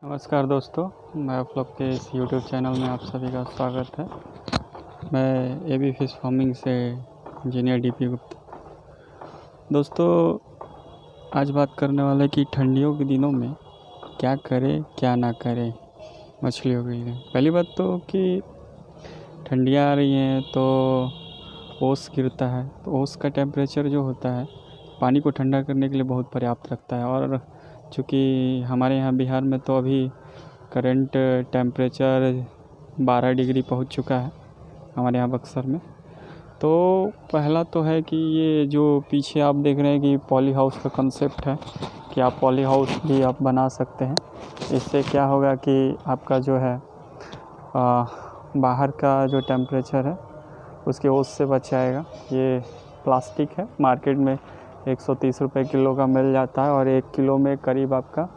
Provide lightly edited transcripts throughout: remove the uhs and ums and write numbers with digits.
नमस्कार दोस्तों, मैं आप लोग के इस यूट्यूब चैनल में आप सभी का स्वागत है। मैं एबी फिश फार्मिंग से इंजीनियर डीपी गुप्ता। दोस्तों, आज बात करने वाले कि ठंडियों के दिनों में क्या करें क्या ना करें मछलियों के लिए। पहली बात तो कि ठंडियाँ आ रही हैं तो ओस गिरता है, तो ओस का टेम्परेचर जो होता है पानी को ठंडा करने के लिए बहुत पर्याप्त रखता है। और चूँकि हमारे यहाँ बिहार में तो अभी करंट टेम्परेचर 12 डिग्री पहुंच चुका है हमारे यहाँ बक्सर में। तो पहला तो है कि ये जो पीछे आप देख रहे हैं कि पॉली हाउस का कंसेप्ट है कि आप पॉली हाउस भी आप बना सकते हैं। इससे क्या होगा कि आपका जो है बाहर का जो टेम्परेचर है उसके ओस से बच जाएगा। ये प्लास्टिक है, मार्केट में 130 रुपये किलो का मिल जाता है और 1 किलो में करीब आपका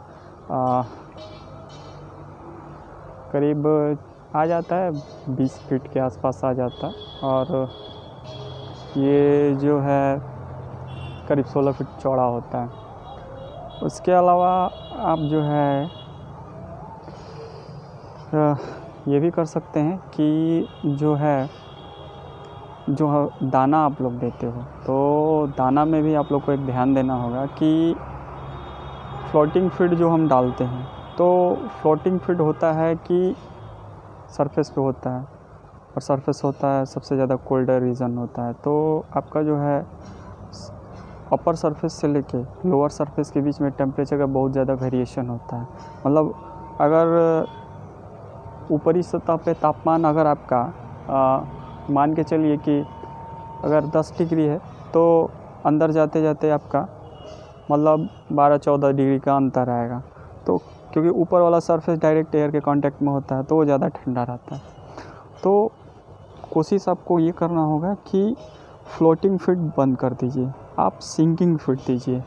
करीब आ जाता है 20 फीट के आसपास आ जाता है। और ये जो है करीब 16 फीट चौड़ा होता है। उसके अलावा आप जो है ये भी कर सकते हैं कि जो दाना आप लोग देते हो तो दाना में भी आप लोग को एक ध्यान देना होगा कि फ्लोटिंग फीड जो हम डालते हैं तो फ्लोटिंग फीड होता है कि सरफेस पे होता है, और सरफेस होता है सबसे ज़्यादा कोल्डर रीजन होता है। तो आपका जो है अपर सरफेस से लेके लोअर सरफेस के बीच में टेम्परेचर का बहुत ज़्यादा वेरिएशन होता है। मतलब अगर ऊपरी सतह पे तापमान अगर आपका मान के चलिए कि अगर 10 डिग्री है तो अंदर जाते जाते आपका मतलब 12-14 डिग्री का अंतर आएगा। तो क्योंकि ऊपर वाला सरफेस डायरेक्ट एयर के कांटेक्ट में होता है तो वो ज़्यादा ठंडा रहता है। तो कोशिश आपको ये करना होगा कि फ्लोटिंग फीड बंद कर दीजिए, आप सिंकिंग फीड दीजिए।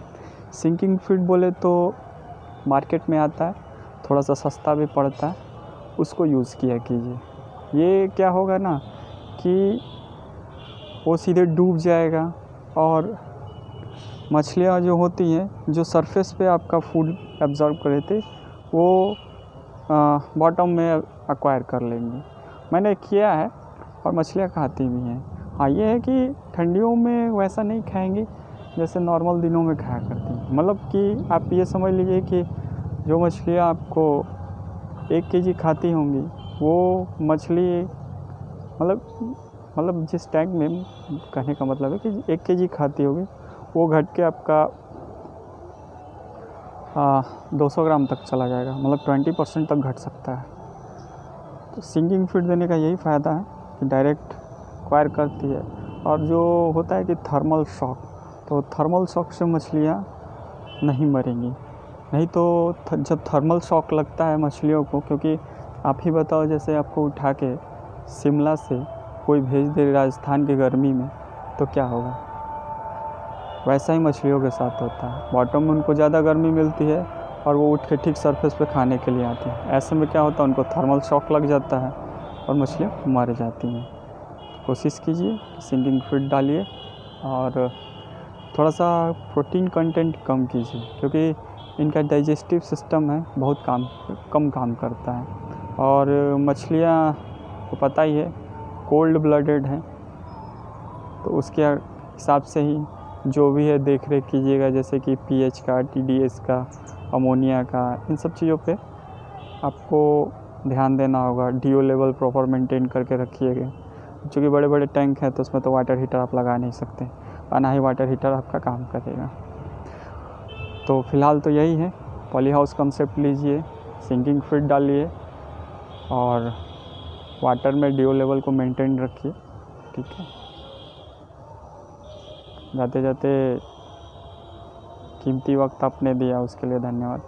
सिंकिंग फीड बोले तो मार्केट में आता है, थोड़ा सा सस्ता भी पड़ता है, उसको यूज़ किया कीजिए। ये क्या होगा ना कि वो सीधे डूब जाएगा और मछलियाँ जो होती हैं जो सरफेस पे आपका फूड एब्जॉर्ब करे थे वो बॉटम में एक्वायर कर लेंगी। मैंने किया है और मछलियाँ खाती भी हैं। हाँ, ये है कि ठंडियों में वैसा नहीं खाएंगी जैसे नॉर्मल दिनों में खाया करती हैं। मतलब कि आप ये समझ लीजिए कि जो मछलियाँ आपको 1 केजी खाती होंगी वो मछली मतलब जिस टैंक में, कहने का मतलब है कि 1 केजी खाती होगी वो घट के आपका 200 ग्राम तक चला जाएगा, मतलब 20% तक घट सकता है। तो सिंकिंग फीड देने का यही फ़ायदा है कि डायरेक्ट एक्वायर करती है। और जो होता है कि थर्मल शॉक, तो थर्मल शॉक से मछलियाँ नहीं मरेंगी। नहीं तो जब थर्मल शॉक लगता है मछलियों को, क्योंकि आप ही बताओ जैसे आपको उठा के शिमला से कोई भेज दे राजस्थान की गर्मी में तो क्या होगा, वैसा ही मछलियों के साथ होता है। बॉटम में उनको ज़्यादा गर्मी मिलती है और वो उठ के ठीक सरफेस पे खाने के लिए आती है। ऐसे में क्या होता है, उनको थर्मल शॉक लग जाता है और मछलियाँ मर जाती हैं। कोशिश कीजिए सिंकिंग फीड डालिए और थोड़ा सा प्रोटीन कंटेंट कम कीजिए, क्योंकि इनका डाइजेस्टिव सिस्टम है बहुत कम काम करता है। और मछलियाँ को पता ही है कोल्ड ब्लडेड हैं, तो उसके हिसाब से ही जो भी है देख रेख कीजिएगा, जैसे कि पीएच का, टीडीएस का, अमोनिया का, इन सब चीज़ों पे आपको ध्यान देना होगा। डीओ लेवल प्रॉपर मेंटेन करके रखिएगा। क्योंकि बड़े बड़े टैंक हैं तो उसमें तो वाटर हीटर आप लगा नहीं सकते, और ना ही वाटर हीटर आपका काम करेगा। तो फ़िलहाल तो यही है, पॉली हाउस कंसेप्ट लीजिए, सिंकिंग फीड डालिए और वाटर में डीओ लेवल को मेंटेन रखिए। ठीक है, जाते जाते कीमती वक्त आपने दिया उसके लिए धन्यवाद।